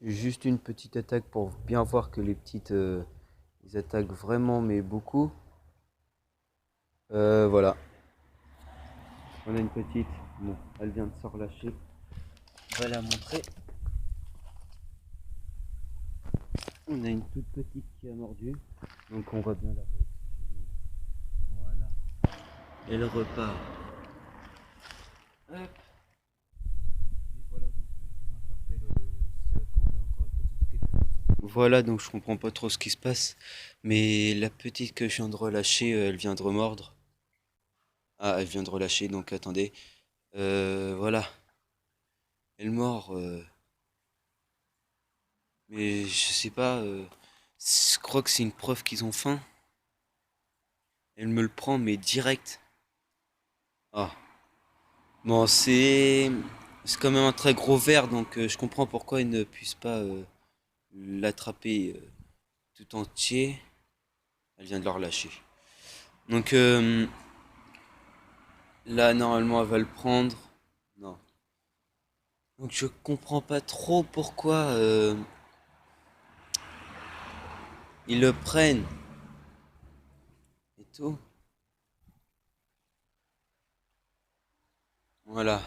Juste une petite attaque pour bien voir que les petites ils attaquent vraiment mais beaucoup. Voilà. On a une petite. Bon, elle vient de se relâcher. On va la montrer. On a une toute petite qui a mordu. Donc on va bien la réoxygéner. Voilà. Elle repart. Hop. Et voilà donc je vous interpelle ce à quoi on est encore une petite ou quelque chose comme ça. Voilà donc je comprends pas trop ce qui se passe. Mais la petite que je viens de relâcher, elle vient de remordre. Ah, elle vient de relâcher donc attendez. Voilà. Elle mord. Mais je sais pas. Je crois que c'est une preuve qu'ils ont faim. Elle me le prend mais direct. Ah. Bon, c'est quand même un très gros ver, donc je comprends pourquoi ils ne puissent pas l'attraper tout entier. Elle vient de le relâcher. Donc là, normalement, elle va le prendre. Non. Donc je comprends pas trop pourquoi ils le prennent et tout. Voilà.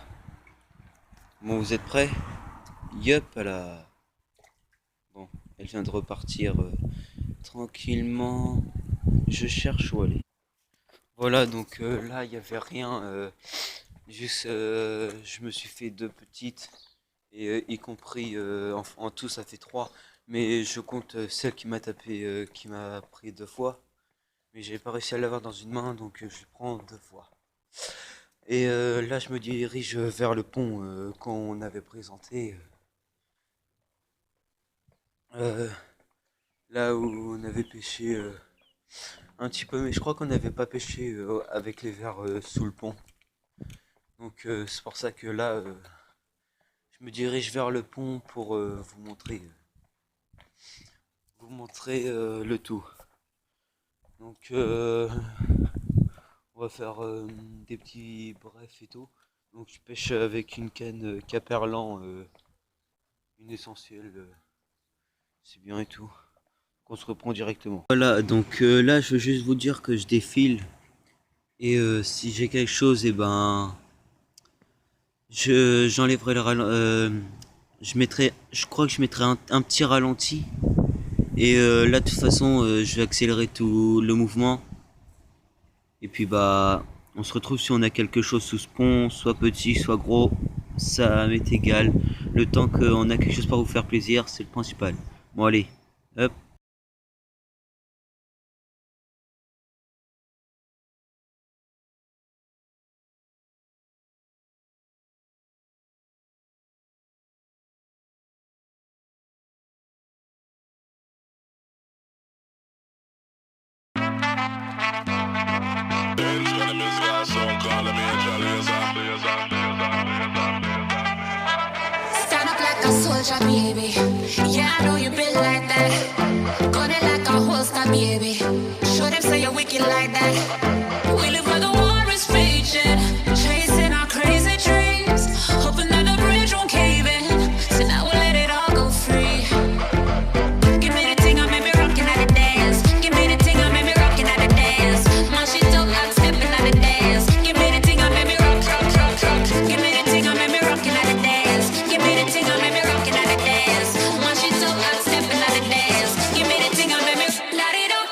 Bon, vous êtes prêts? Yup, Bon, elle vient de repartir tranquillement. Je cherche où aller. Voilà, donc là, il n'y avait rien. Juste, je me suis fait deux petites, et y compris, en tout, ça fait trois. Mais je compte celle qui m'a tapé, qui m'a pris deux fois. Mais j'ai pas réussi à l'avoir dans une main, donc je prends deux fois. Et là, je me dirige vers le pont qu'on avait présenté. Euh, Là où on avait pêché un petit peu, mais je crois qu'on n'avait pas pêché avec les vers sous le pont. Donc c'est pour ça que là, je me dirige vers le pont pour vous montrer le tout. Donc on va faire des petits brefs et tout. Donc je pêche avec une canne Caperlan, une essentielle, c'est bien et tout. Qu'on se reprend directement. Voilà, donc là je veux juste vous dire que je défile. Et si j'ai quelque chose, et ben j'enlèverai le ralenti. Je crois que je mettrai un petit ralenti. Et là de toute façon je vais accélérer tout le mouvement. Et puis bah on se retrouve si on a quelque chose sous ce pont, soit petit, soit gros, ça m'est égal. Le temps qu'on a quelque chose pour vous faire plaisir, c'est le principal. Bon allez, hop. Stand up like a soldier, baby. Yeah, I know you been like that. Gun it like a holster, baby. Show them say you're wicked like that. We live where the war is raging, chasing our crazy dreams, hoping that the bridge won't cave in. So now we'll let it all go free. Give me the thing, I made me rockin' at the dance. Give me the thing, I made me rockin' at the dance. My shit up, I'm stepping at the dance. Give me the thing, I made me rock, rock, rock, rock. Give me the thing, I made me rockin' at the dance. Give me the thing, I made me rockin' at the dance. My shit up, I'm stepping at the dance. Give me the thing, I made me light it up.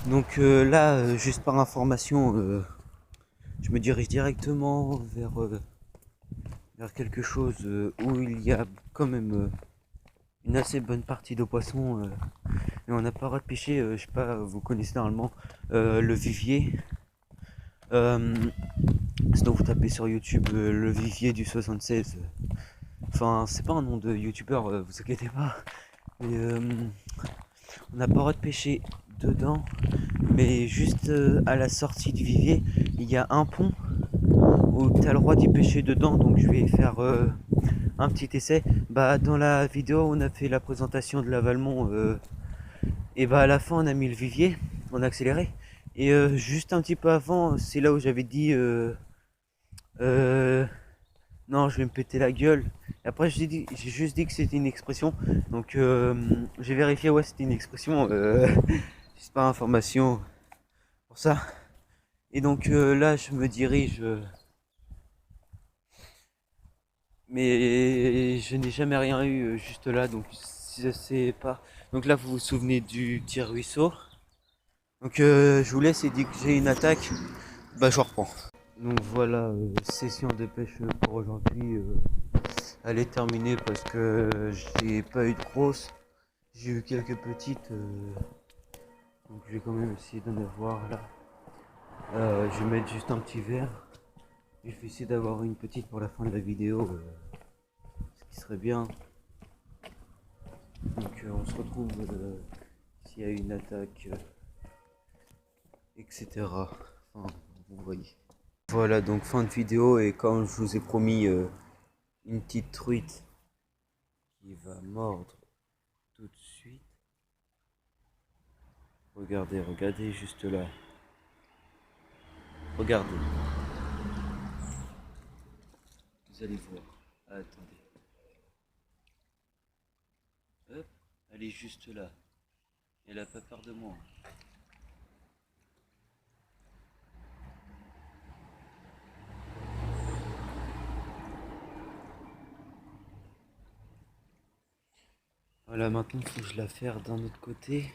Donc là, juste par information, je me dirige directement vers quelque chose où il y a quand même une assez bonne partie de poissons. Et on n'a pas le droit de pêcher, je sais pas, vous connaissez normalement le vivier. Sinon vous tapez sur YouTube le vivier du 76. Enfin, c'est pas un nom de youtubeur, vous inquiétez pas. Mais, on n'a pas le droit de pêcher dedans, mais juste à la sortie du vivier, il y a un pont où tu as le droit d'y pêcher dedans, donc je vais faire un petit essai. Bah, dans la vidéo, on a fait la présentation de la Valmont, et bah à la fin, on a mis le vivier, on a accéléré. Et juste un petit peu avant, c'est là où j'avais dit euh, non, je vais me péter la gueule. Et après, j'ai juste dit que c'était une expression. Donc, j'ai vérifié, ouais, c'était une expression. C'est pas information pour ça. Et donc là, je me dirige. Mais je n'ai jamais rien eu juste là. Donc, je sais pas. Donc là, vous vous souvenez du petit ruisseau. Donc, je vous laisse et dès que j'ai une attaque, bah, je reprends. Donc voilà, session de pêche pour aujourd'hui. Elle est terminée parce que j'ai pas eu de grosses. J'ai eu quelques petites. Donc je vais quand même essayer d'en avoir là. Je vais mettre juste un petit verre. Et je vais essayer d'avoir une petite pour la fin de la vidéo. Ce qui serait bien. Donc on se retrouve s'il y a une attaque, etc. Enfin, vous voyez. Voilà, donc fin de vidéo. Et comme je vous ai promis, une petite truite qui va mordre tout de suite. Regardez, regardez juste là. Regardez. Vous allez voir. Ah, attendez. Hop, elle est juste là. Elle a pas peur de moi. Voilà, maintenant il faut que je la fasse d'un autre côté.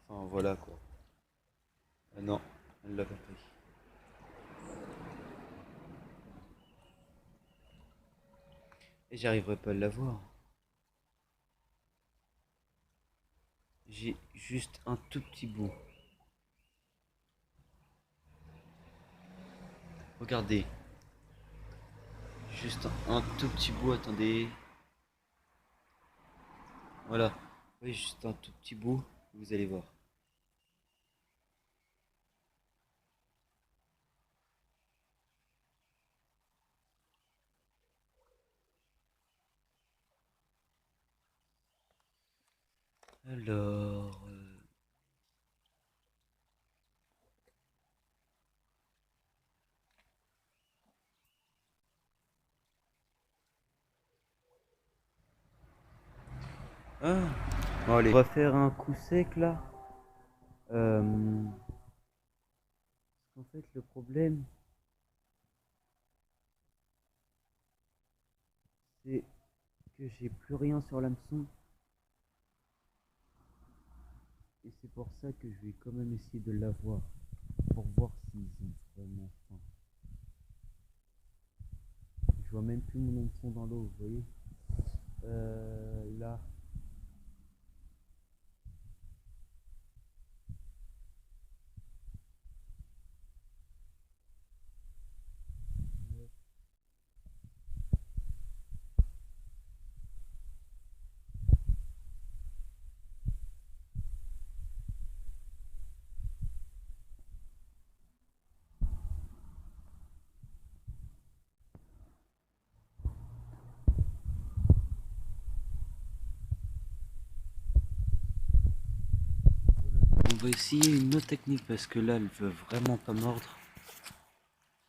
Enfin voilà quoi. Ah non, elle l'a pas pris. Et j'arriverai pas à l'avoir. J'ai juste un tout petit bout. Regardez. Juste un tout petit bout, attendez. Voilà. Oui, juste un tout petit bout. Vous allez voir. Alors... Ah. Bon allez. On va faire un coup sec là. En fait le problème c'est que j'ai plus rien sur l'hameçon. Et c'est pour ça que je vais quand même essayer de l'avoir. Pour voir s'ils ont vraiment faim. Je vois même plus mon hameçon dans l'eau, vous voyez. Là. On va essayer une autre technique parce que là, elle veut vraiment pas mordre.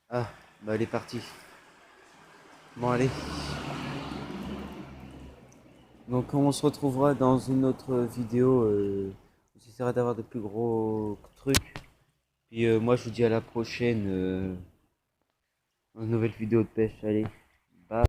Ah, bah elle est partie. Bon, allez. Donc on se retrouvera dans une autre vidéo. J'essaierai d'avoir de plus gros trucs. Puis moi, je vous dis à la prochaine. Une nouvelle vidéo de pêche. Allez.